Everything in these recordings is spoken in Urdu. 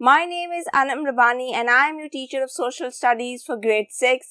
My name is Anam Rabani and I am your teacher of social studies for grade 6.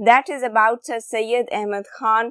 that is about Sir Syed Ahmad Khan.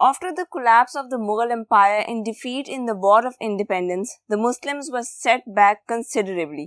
After the collapse of the Mughal Empire and defeat in the War of Independence, the Muslims were set back considerably.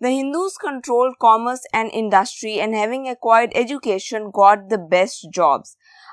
The Hindus controlled commerce and industry and having acquired education got the best jobs.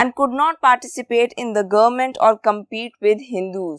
And could not participate in the government or compete with Hindus,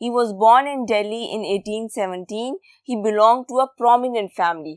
He was born in Delhi in 1817. He belonged to a prominent family.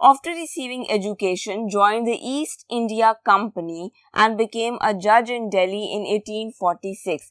After receiving education, joined the East India Company and became a judge in Delhi in 1846.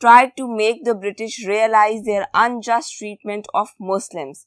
Tried to make the British realize their unjust treatment of Muslims.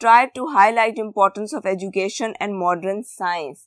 Tried to highlight importance of education and modern science.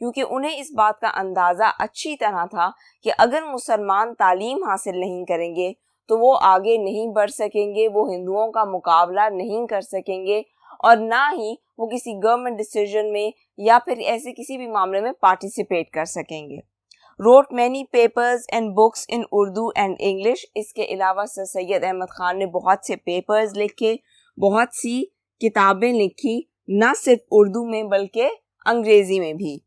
کیونکہ انہیں اس بات کا اندازہ اچھی طرح تھا کہ اگر مسلمان تعلیم حاصل نہیں کریں گے تو وہ آگے نہیں بڑھ سکیں گے، وہ ہندوؤں کا مقابلہ نہیں کر سکیں گے اور نہ ہی وہ کسی گورنمنٹ ڈیسیژن میں یا پھر ایسے کسی بھی معاملے میں پارٹیسپیٹ کر سکیں گے. wrote many papers and books in Urdu and English. اس کے علاوہ سر سید احمد خان نے بہت سے پیپرز لکھے، بہت سی کتابیں لکھی، نہ صرف اردو میں بلکہ انگریزی میں بھی.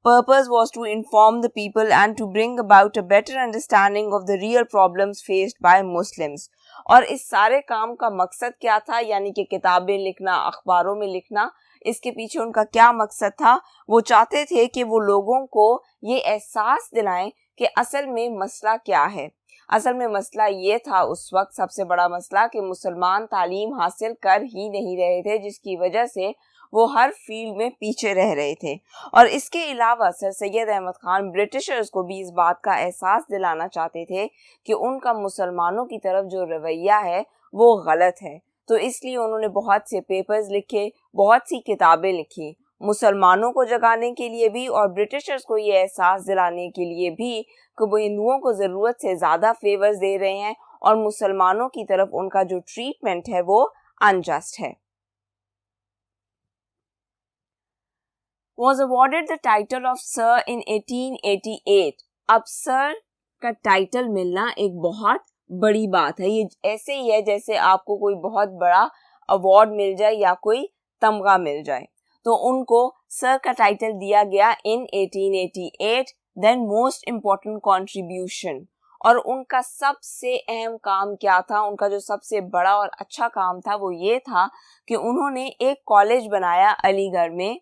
Purpose was to inform the people and to bring about a better understanding of the real problems faced by Muslims. اور اس سارے کام کا مقصد کیا تھا؟ یعنی کہ کتابیں لکھنا، اخباروں میں لکھنا، اس کے پیچھے ان کا کیا مقصد تھا؟ وہ چاہتے تھے کہ وہ لوگوں کو یہ احساس دلائیں کہ اصل میں مسئلہ کیا ہے. اصل میں مسئلہ یہ تھا اس وقت سب سے بڑا مسئلہ کہ مسلمان تعلیم حاصل کر ہی نہیں رہے تھے، جس کی وجہ سے وہ ہر فیلڈ میں پیچھے رہ رہے تھے. اور اس کے علاوہ سر سید احمد خان برٹشرز کو بھی اس بات کا احساس دلانا چاہتے تھے کہ ان کا مسلمانوں کی طرف جو رویہ ہے وہ غلط ہے. تو اس لیے انہوں نے بہت سے پیپرز لکھے، بہت سی کتابیں لکھی، مسلمانوں کو جگانے کے لیے بھی اور برٹشرز کو یہ احساس دلانے کے لیے بھی کہ وہ ہندوؤں کو ضرورت سے زیادہ فیورز دے رہے ہیں اور مسلمانوں کی طرف ان کا جو ٹریٹمنٹ ہے وہ انجسٹ ہے. Was awarded the title of Sir in 1888. اب سر کا ٹائٹل ملنا ایک بہت بڑی بات ہے. یہ ایسے ہی ہے جیسے آپ کو کوئی بہت بڑا ایوارڈ مل جائے یا کوئی تمغہ مل جائے. تو ان کو سر کا ٹائٹل دیا گیا in 1888. Then most important contribution. اور ان کا سب سے اہم کام کیا تھا؟ ان کا جو سب سے بڑا اور اچھا کام تھا وہ یہ تھا کہ انہوں نے ایک کالج بنایا علی گڑھ میں،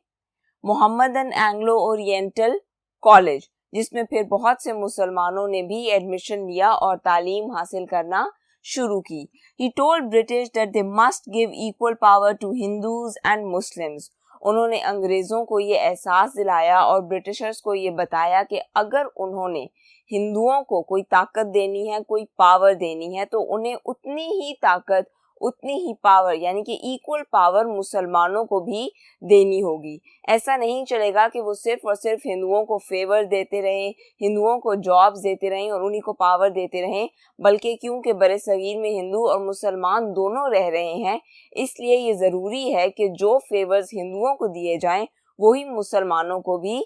محمدن اینگلو اورینٹل کالج، جس میں پھر بہت سے مسلمانوں نے بھی ایڈمیشن لیا اور تعلیم حاصل کرنا شروع کی. He told British that they must give equal power to Hindus and Muslims. انہوں نے انگریزوں کو یہ احساس دلایا اور برٹشرز کو یہ بتایا کہ اگر انہوں نے ہندوؤں کو کوئی طاقت دینی ہے، کوئی پاور دینی ہے، تو انہیں اتنی ہی طاقت، اتنی ہی پاور، یعنی کہ ایکول پاور مسلمانوں کو بھی دینی ہوگی. ایسا نہیں چلے گا کہ وہ صرف اور صرف ہندوؤں کو فیور دیتے رہیں، ہندوؤں کو جابز دیتے رہیں اور انہی کو پاور دیتے رہیں، بلکہ کیونکہ بر صغیر میں ہندو اور مسلمان دونوں رہ رہے ہیں، اس لیے یہ ضروری ہے کہ جو فیورز ہندوؤں کو دیے جائیں وہی مسلمانوں کو بھی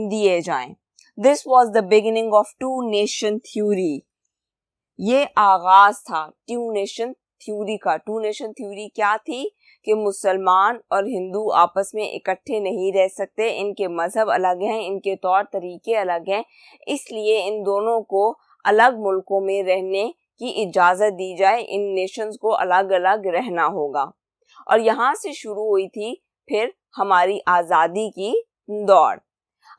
دیے جائیں. This was the beginning of two nation theory. یہ آغاز تھا two nation تھیوری کا. ٹو نیشن تھیوری کیا تھی؟ کہ مسلمان اور ہندو آپس میں اکٹھے نہیں رہ سکتے، ان کے مذہب الگ ہیں، ان کے طور طریقے الگ ہیں، اس لیے ان دونوں کو الگ ملکوں میں رہنے کی اجازت دی جائے، ان نیشنز کو الگ الگ رہنا ہوگا. اور یہاں سے شروع ہوئی تھی پھر ہماری آزادی کی دوڑ.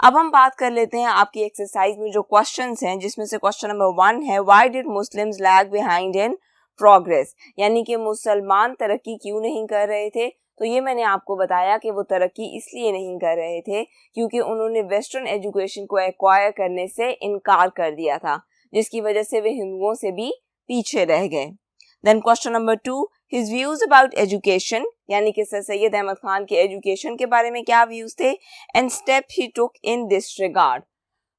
اب ہم بات کر لیتے ہیں آپ کی ایکسرسائز میں جو کوشچنز ہیں، جس میں سے کوشچن نمبر 1 ہے Why did Muslims lag behind in progress؟ یعنی کہ مسلمان ترقی کیوں نہیں کر رہے تھے؟ تو یہ میں نے آپ کو بتایا کہ وہ ترقی اس لیے نہیں کر رہے تھے کیونکہ انہوں نے ویسٹرن ایجوکیشن کو ایکوائر کرنے سے انکار کر دیا تھا، جس کی وجہ سے وہ ہندوؤں سے بھی پیچھے رہ گئے. دین question number 2 his views about education، یعنی کہ سر سید احمد خان کے ایجوکیشن کے بارے میں کیا ویوز تھے، and step he took in this regard.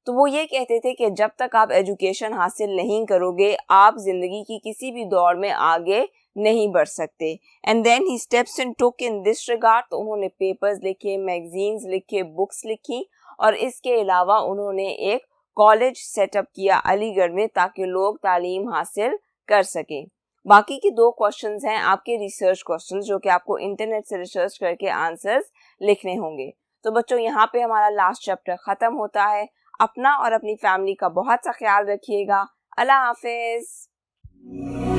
تو وہ یہ کہتے تھے کہ جب تک آپ ایجوکیشن حاصل نہیں کرو گے آپ زندگی کی کسی بھی دور میں آگے نہیں بڑھ سکتے. And then he steps and took in this regard. تو انہوں نے پیپرز لکھے، میگزینز لکھے، بکس لکھی اور اس کے علاوہ انہوں نے ایک کالج سیٹ اپ کیا علی گڑھ میں تاکہ لوگ تعلیم حاصل کر سکیں. باقی کے 2 کوشچنز ہیں آپ کے ریسرچ کوشچنز جو کہ آپ کو انٹرنیٹ سے ریسرچ کر کے آنسرز لکھنے ہوں گے. تو بچوں یہاں پہ ہمارا لاسٹ چیپٹر ختم ہوتا ہے. اپنا اور اپنی فیملی کا بہت سا خیال رکھیے گا. اللہ حافظ.